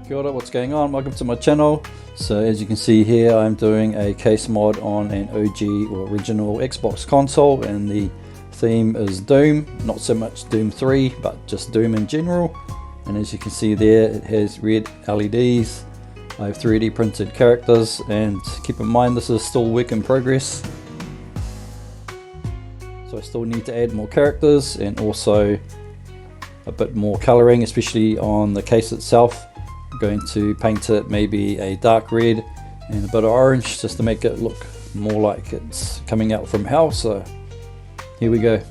Kia ora, what's going on? Welcome to my channel. So as you can see here, I'm doing a case mod on an OG or original Xbox console, and the theme is Doom. Not so much Doom 3, but just Doom in general. And as you can see there, it has red LEDs. I have 3D printed characters, and keep in mind this is still work in progress. So I still need to add more characters and also a bit more colouring, especially on the case itself. I'm going to paint it maybe a dark red and a bit of orange just to make it look more like it's coming out from hell. So here we go.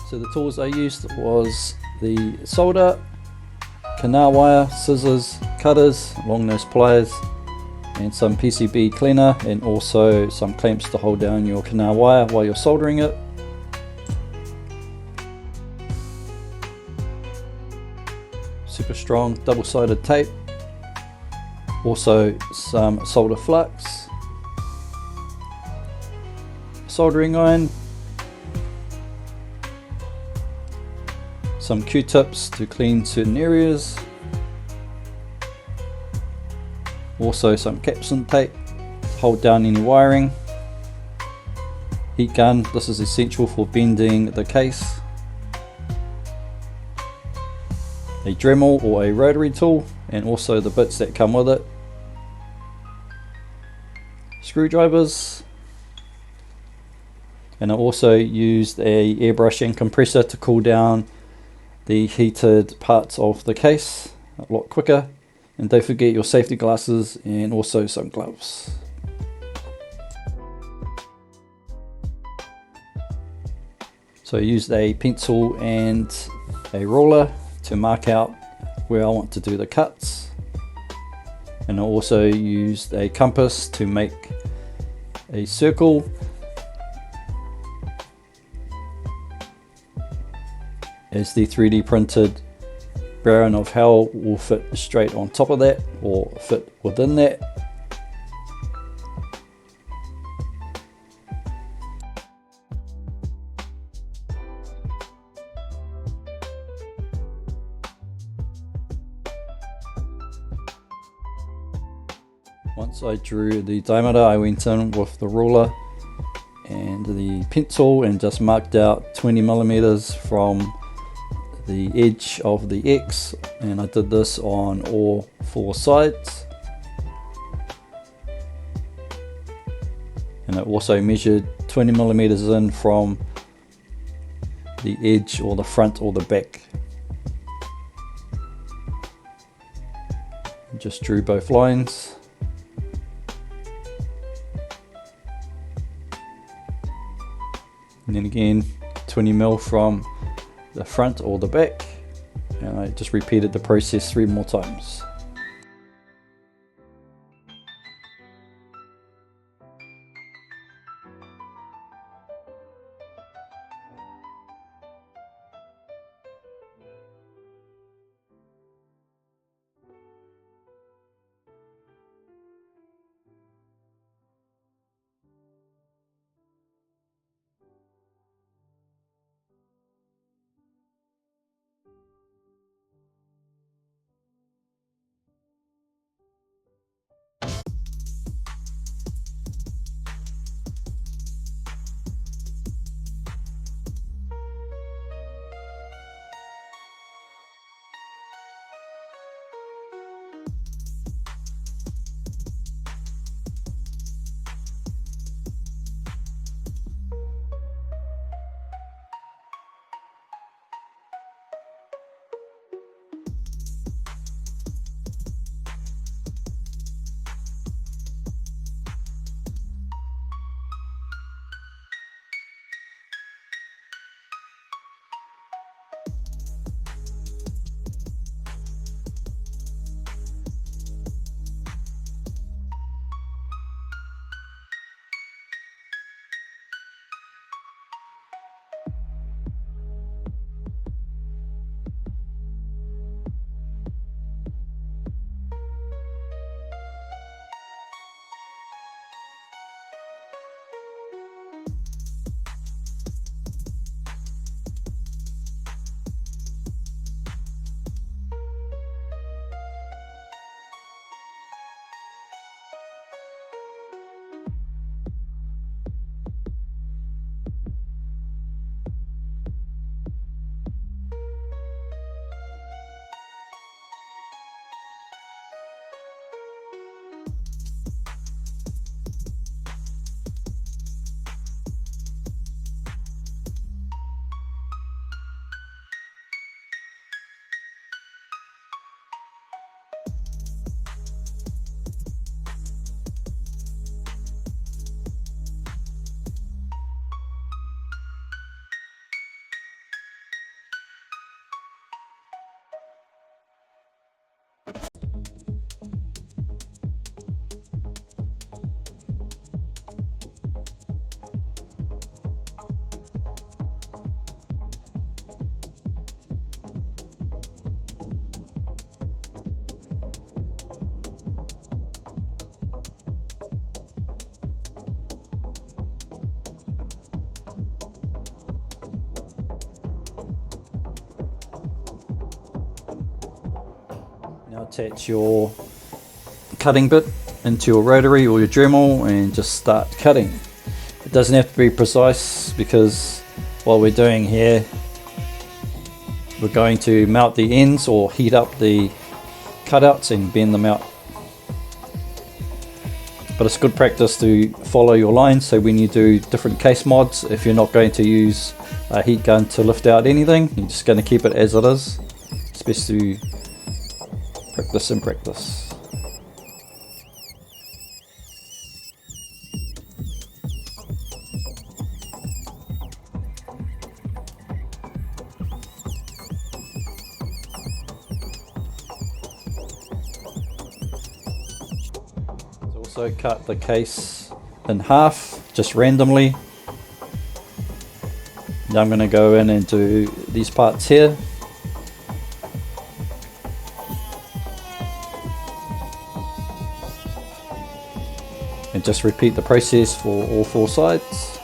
So the tools I used was the solder, canal wire, scissors, cutters, long nose pliers, and some PCB cleaner, and also some clamps to hold down your canal wire while you're soldering it. Super strong double-sided tape, also some solder flux, soldering iron, some Q-tips to clean certain areas, also some capstan tape to hold down any wiring, heat gun, this is essential for bending the case, a Dremel or a rotary tool, and also the bits that come with it, screwdrivers, and I also used a airbrush and compressor to cool down the heated parts of the case a lot quicker. And don't forget your safety glasses and also some gloves. So I used a pencil and a ruler to mark out where I want to do the cuts, and I also used a compass to make a circle, as the 3D printed Baron of Hell will fit straight on top of that or fit within that. Once I drew the diameter, I went in with the ruler and the pencil and just marked out 20 millimeters from the edge of the X, and I did this on all four sides, and I also measured 20 millimeters in from the edge or the front or the back. Just drew both lines. And then again 20 mil from the front or the back, and I just repeated the process 3 more times. attach your cutting bit into your rotary or your Dremel and just start cutting. It doesn't have to be precise, because what we're doing here, we're going to melt the ends or heat up the cutouts and bend them out. But it's good practice to follow your lines, so when you do different case mods, if you're not going to use a heat gun to lift out anything, you're just going to keep it as it is. It's best to practice and practice. Also cut the case in half just randomly. Now I'm going to go in and do these parts here. And just repeat the process for all 4 sides.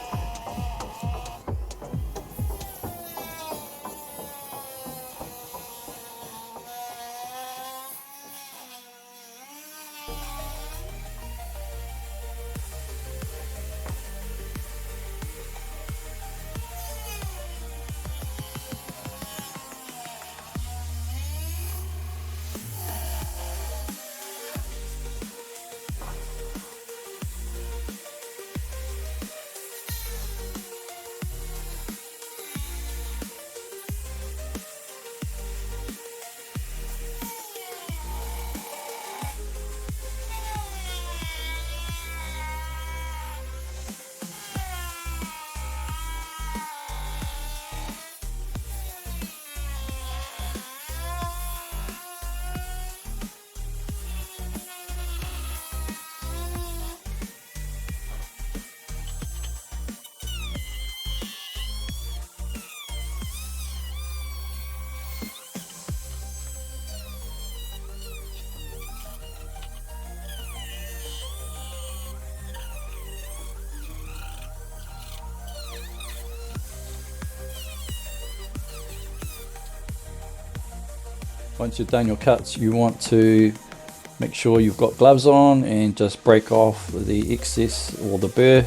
Once you've done your cuts, you want to make sure you've got gloves on and just break off the excess or the burr.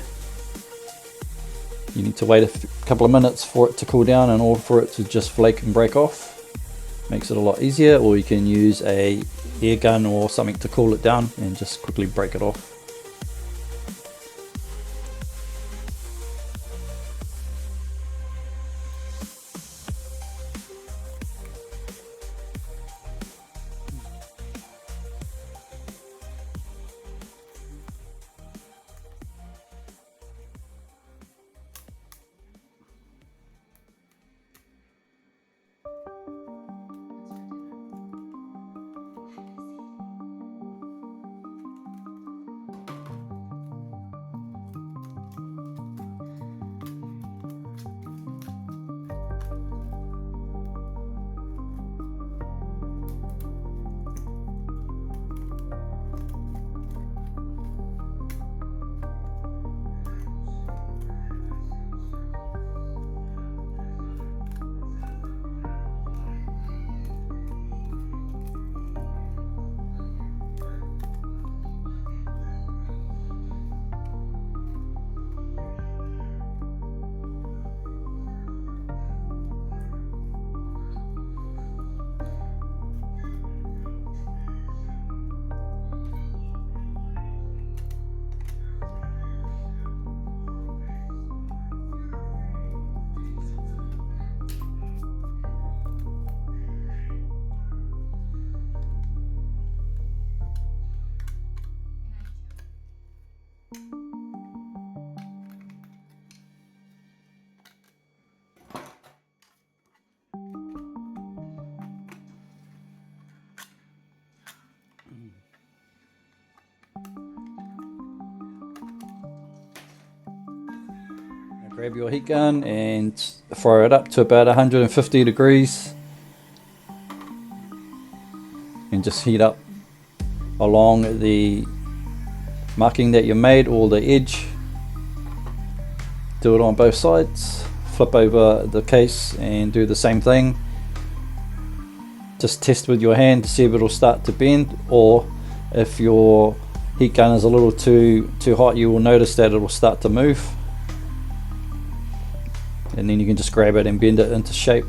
You need to wait a couple of minutes for it to cool down in order for it to just flake and break off. Makes it a lot easier, or you can use a air gun or something to cool it down and just quickly break it off. Grab your heat gun and fire it up to about 150 degrees and just heat up along the marking that you made or the edge. Do it on both sides. Flip over the case and do the same thing. just test with your hand to see if it'll start to bend, or if your heat gun is a little too hot, you will notice that it will start to move, and then you can just grab it and bend it into shape.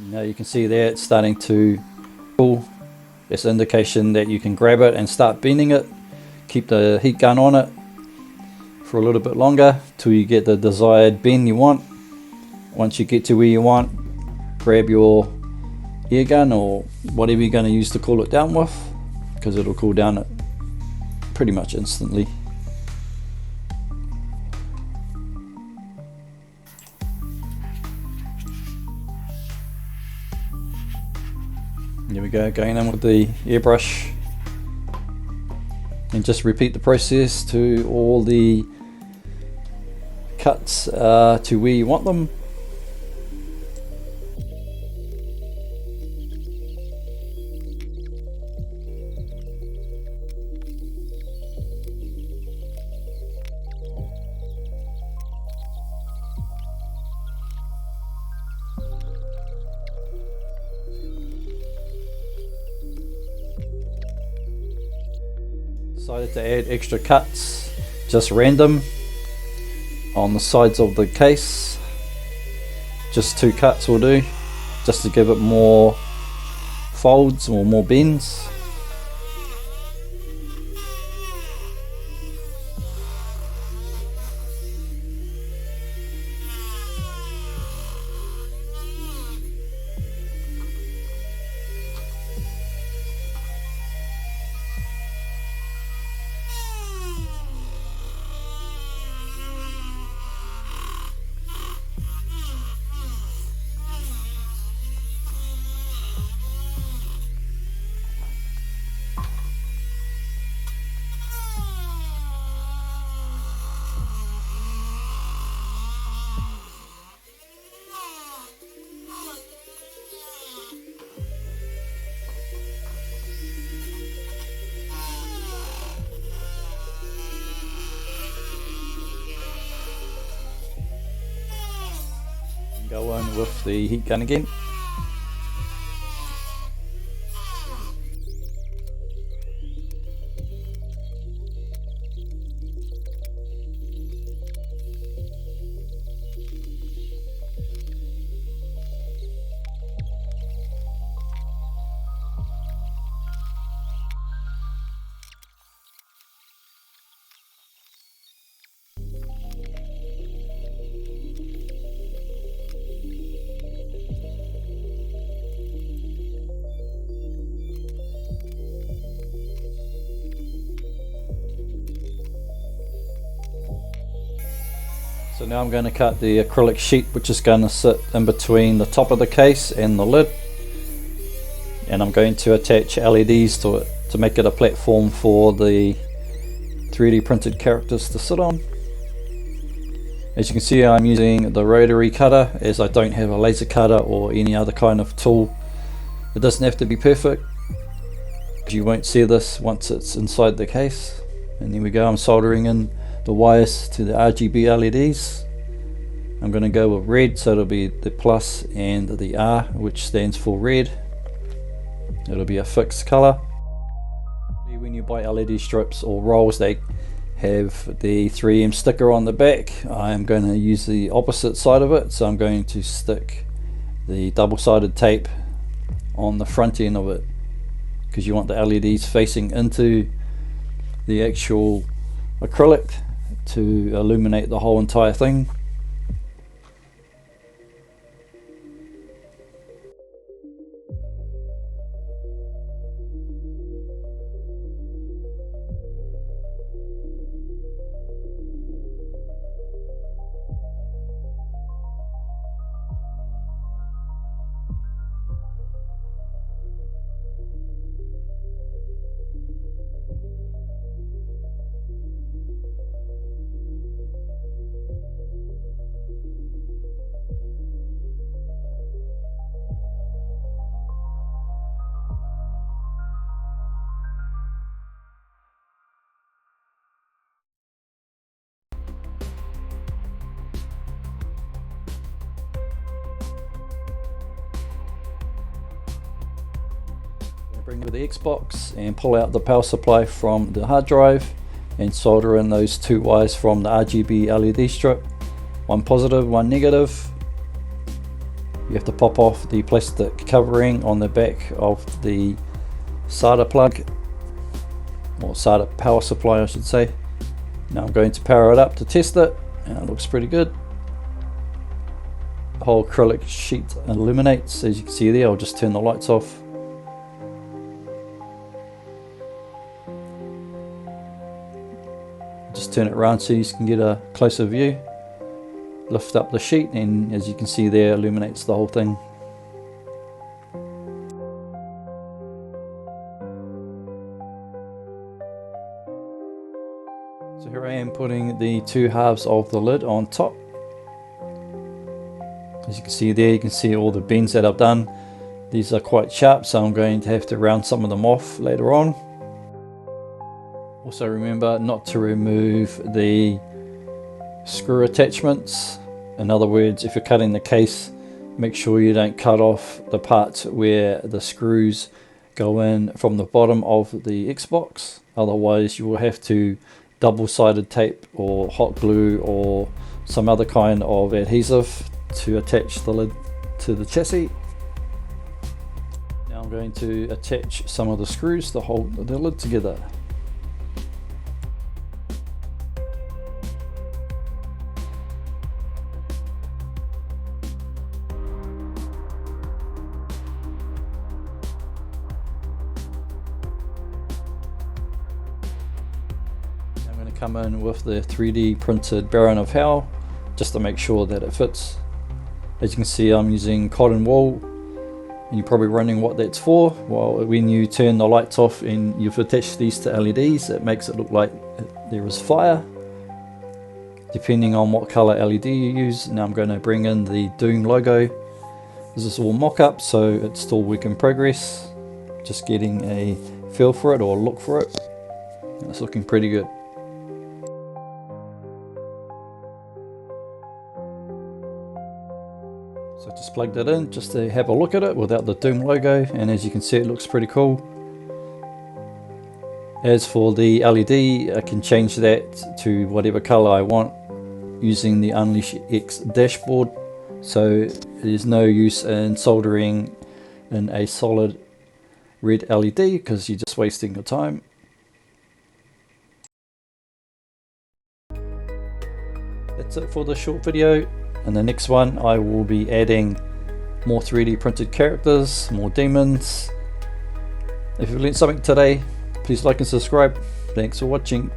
Now you can see there it's starting to cool. It's an indication that you can grab it and start bending it. Keep the heat gun on it for a little bit longer till you get the desired bend you want. Once you get to where you want, grab your air gun or whatever you're going to use to cool it down with, because it'll cool down it pretty much instantly. There we go, going in with the airbrush, and just repeat the process to all the cuts to where you want them. Decided to add extra cuts, just random, on the sides of the case. Just 2 cuts will do, just to give it more folds or more bends. Go on with the heat gun again. So now I'm going to cut the acrylic sheet, which is going to sit in between the top of the case and the lid, and I'm going to attach LEDs to it to make it a platform for the 3D printed characters to sit on. As you can see, I'm using the rotary cutter as I don't have a laser cutter or any other kind of tool. It doesn't have to be perfect, because you won't see this once it's inside the case. And there we go, I'm soldering in the wires to the RGB LEDs. I'm going to go with red, so it'll be the plus and the R, which stands for red. It'll be a fixed color. When you buy LED strips or rolls, they have the 3M sticker on the back. I'm going to use the opposite side of it, so I'm going to stick the double-sided tape on the front end of it, because you want the LEDs facing into the actual acrylic to illuminate the whole entire thing. Bring the Xbox and pull out the power supply from the hard drive and solder in those 2 wires from the RGB LED strip, one positive, one negative. You have to pop off the plastic covering on the back of the SATA plug, or SATA power supply I should say. Now I'm going to power it up to test it, and it looks pretty good. The whole acrylic sheet illuminates, as you can see there. I'll just turn the lights off. Just turn it around so you can get a closer view. Lift up the sheet, and as you can see there, illuminates the whole thing. So here I am putting the 2 halves of the lid on top. As you can see there, you can see all the bends that I've done. These are quite sharp, so I'm going to have to round some of them off later on. Also remember not to remove the screw attachments. In other words, if you're cutting the case, make sure you don't cut off the parts where the screws go in from the bottom of the Xbox. Otherwise you will have to double-sided tape or hot glue or some other kind of adhesive to attach the lid to the chassis. Now I'm going to attach some of the screws to hold the lid together. Come in with the 3D printed Baron of Hell just to make sure that it fits. As you can see, I'm using cotton wool, and you're probably wondering what that's for. Well, when you turn the lights off and you've attached these to LEDs, it makes it look like there is fire, depending on what color LED you use. Now I'm going to bring in the Doom logo. This is all mock-up, so it's still work in progress. Just getting a feel for it, or look for it. It's looking pretty good. So just plugged it in just to have a look at it without the Doom logo, and as you can see, it looks pretty cool. As for the LED, I can change that to whatever color I want using the Unleash X dashboard. So there's no use in soldering in a solid red LED because you're just wasting your time. That's it for this short video. In the next one I will be adding more 3D printed characters, more demons. If you've learned something today, please like and subscribe. Thanks for watching.